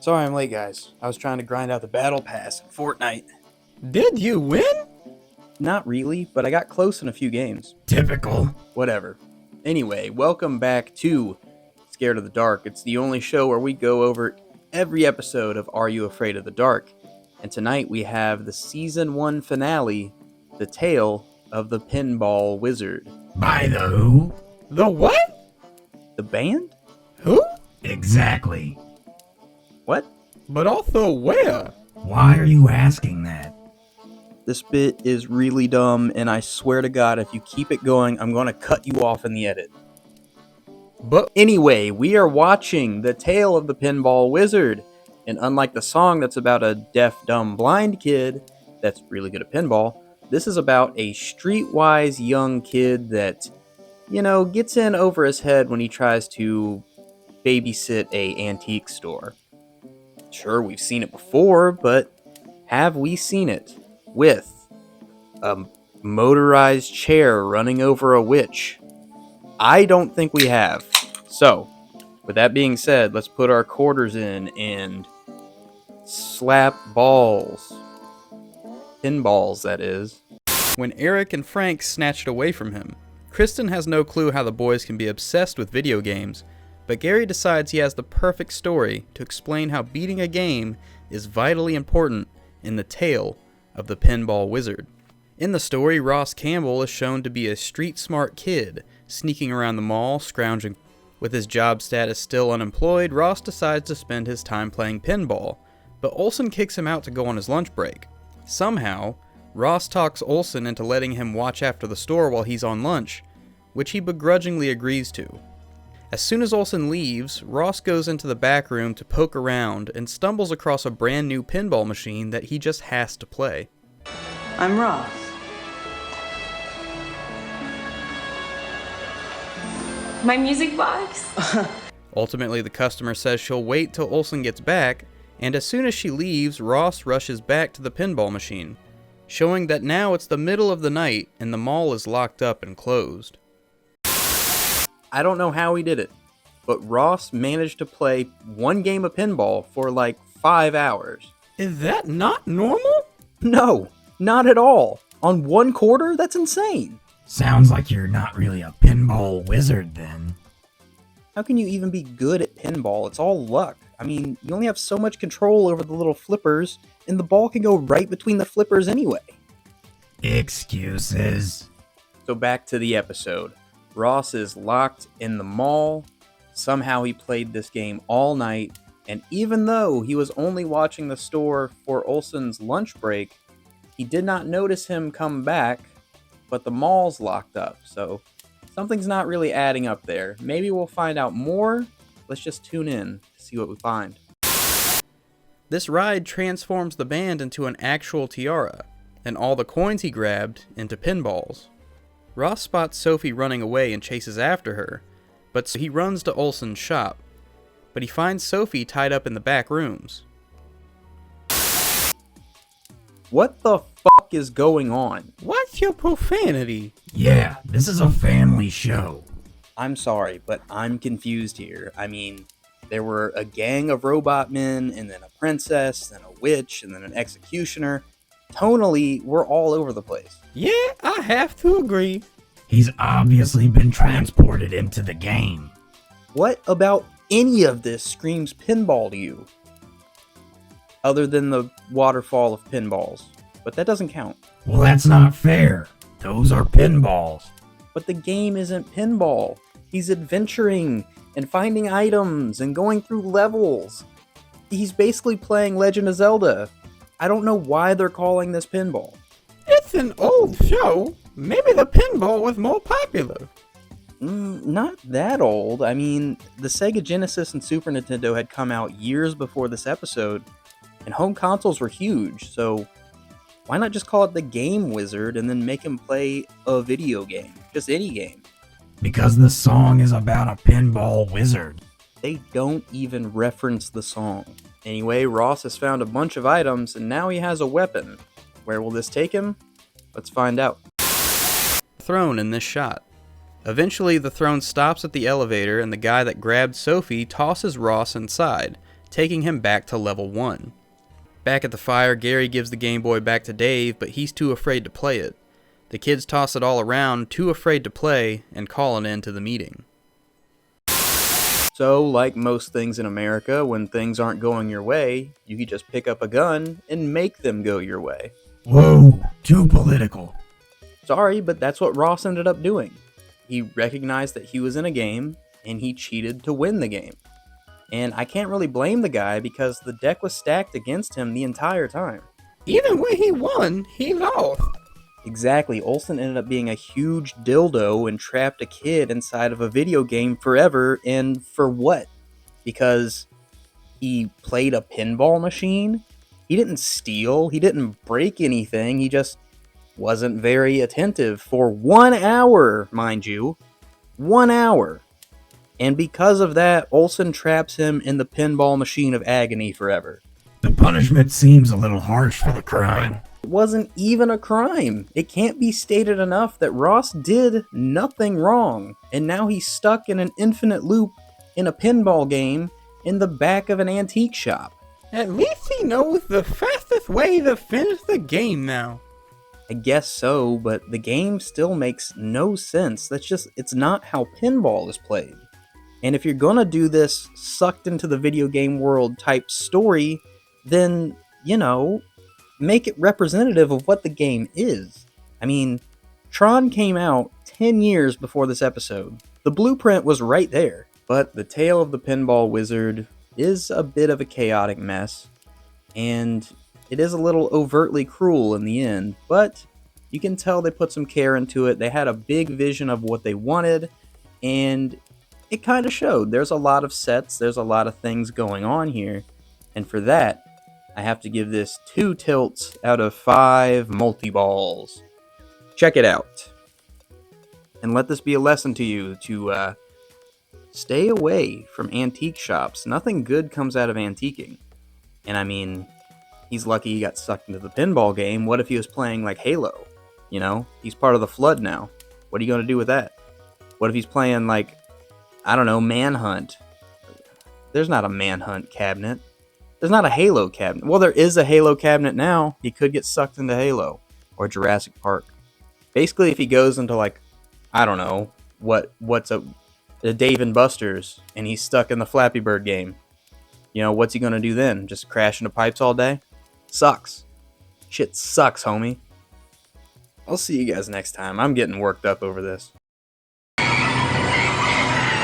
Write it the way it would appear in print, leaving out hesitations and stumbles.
Sorry I'm late, guys. I was trying to grind out the battle pass in Fortnite. Did you win? Not really, but I got close in a few games. Typical. Whatever. Anyway, welcome back to Scared of the Dark. It's the only show where we go over every episode of Are You Afraid of the Dark? And tonight we have the Season 1 finale, The Tale of the Pinball Wizard. By the who? The what? The band? Who? Exactly. What? But also where? Why are you asking that? This bit is really dumb, and I swear to God, if you keep it going, I'm going to cut you off in the edit. But anyway, we are watching The Tale of the Pinball Wizard. And unlike the song that's about a deaf, dumb, blind kid that's really good at pinball, this is about a streetwise young kid that, gets in over his head when he tries to babysit a antique store. Sure, we've seen it before, but have we seen it with a motorized chair running over a witch? I don't think we have. So, with that being said, let's put our quarters in and slap balls. Pinballs, that is. When Eric and Frank snatch it away from him, Kristen has no clue how the boys can be obsessed with video games, but Gary decides he has the perfect story to explain how beating a game is vitally important in the tale of the Pinball Wizard. In the story, Ross Campbell is shown to be a street-smart kid, sneaking around the mall, scrounging. With his job status still unemployed, Ross decides to spend his time playing pinball, but Olsen kicks him out to go on his lunch break. Somehow, Ross talks Olsen into letting him watch after the store while he's on lunch, which he begrudgingly agrees to. As soon as Olsen leaves, Ross goes into the back room to poke around and stumbles across a brand new pinball machine that he just has to play. I'm Ross. My music box? Ultimately, the customer says she'll wait till Olsen gets back, and as soon as she leaves, Ross rushes back to the pinball machine, showing that now it's the middle of the night and the mall is locked up and closed. I don't know how he did it, but Ross managed to play one game of pinball for like 5 hours. Is that not normal? No, not at all. On 1 quarter? That's insane. Sounds like you're not really a pinball wizard then. How can you even be good at pinball? It's all luck. I mean, you only have so much control over the little flippers, and the ball can go right between the flippers anyway. Excuses. So back to the episode. Ross is locked in the mall. Somehow he played this game all night, and even though he was only watching the store for Olsen's lunch break, he did not notice him come back, but the mall's locked up, so something's not really adding up there. Maybe we'll find out more. Let's just tune in to see what we find. This ride transforms the band into an actual tiara, and all the coins he grabbed into pinballs. Ross spots Sophie running away and chases after her, but he runs to Olsen's shop. But he finds Sophie tied up in the back rooms. What the fuck is going on? What's your profanity? Yeah, this is a family show. I'm sorry, but I'm confused here. I mean, there were a gang of robot men, and then a princess, then a witch, and then an executioner. Tonally, we're all over the place. Yeah, I have to agree. He's obviously been transported into the game. What about any of this screams pinball to you? Other than the waterfall of pinballs. But that doesn't count. Well, that's not fair. Those are pinballs. But the game isn't pinball. He's adventuring and finding items and going through levels. He's basically playing Legend of Zelda. I don't know why they're calling this pinball. It's an old show. Maybe the pinball was more popular. Not that old. I mean, the Sega Genesis and Super Nintendo had come out years before this episode, and home consoles were huge, so why not just call it the Game Wizard and then make him play a video game? Just any game. Because the song is about a pinball wizard. They don't even reference the song. Anyway, Ross has found a bunch of items, and now he has a weapon. Where will this take him? Let's find out. Throne in this shot. Eventually, the throne stops at the elevator, and the guy that grabbed Sophie tosses Ross inside, taking him back to level 1. Back at the fire, Gary gives the Game Boy back to Dave, but he's too afraid to play it. The kids toss it all around, too afraid to play, and call an end to the meeting. So, like most things in America, when things aren't going your way, you can just pick up a gun and make them go your way. Whoa, too political. Sorry, but that's what Ross ended up doing. He recognized that he was in a game, and he cheated to win the game. And I can't really blame the guy because the deck was stacked against him the entire time. Even when he won, he lost. Exactly, Olsen ended up being a huge dildo and trapped a kid inside of a video game forever, and for what? Because he played a pinball machine? He didn't steal, he didn't break anything, he just wasn't very attentive for 1 hour, mind you. 1 hour. And because of that, Olsen traps him in the pinball machine of agony forever. The punishment seems a little harsh for the crime. It wasn't even a crime. It can't be stated enough that Ross did nothing wrong, and now he's stuck in an infinite loop in a pinball game in the back of an antique shop. At least he knows the fastest way to finish the game now. I guess so, but the game still makes no sense. It's not how pinball is played. And if you're gonna do this sucked into the video game world type story, then, make it representative of what the game is. I mean, Tron came out 10 years before this episode. The blueprint was right there. But the tale of the Pinball Wizard is a bit of a chaotic mess, and it is a little overtly cruel in the end, but you can tell they put some care into it. They had a big vision of what they wanted, and it kind of showed. There's a lot of sets, there's a lot of things going on here, and for that, I have to give this 2 tilts out of 5 multi-balls. Check it out. And let this be a lesson to you to stay away from antique shops. Nothing good comes out of antiquing. And I mean, he's lucky he got sucked into the pinball game. What if he was playing like Halo? He's part of the Flood now. What are you going to do with that? What if he's playing like, I don't know, Manhunt? There's not a Manhunt cabinet. There's not a Halo cabinet. Well, there is a Halo cabinet now. He could get sucked into Halo or Jurassic Park. Basically, if he goes into like, I don't know, what's a Dave and Buster's and he's stuck in the Flappy Bird game, what's he gonna do then? Just crash into pipes all day? Sucks. Shit sucks, homie. I'll see you guys next time. I'm getting worked up over this.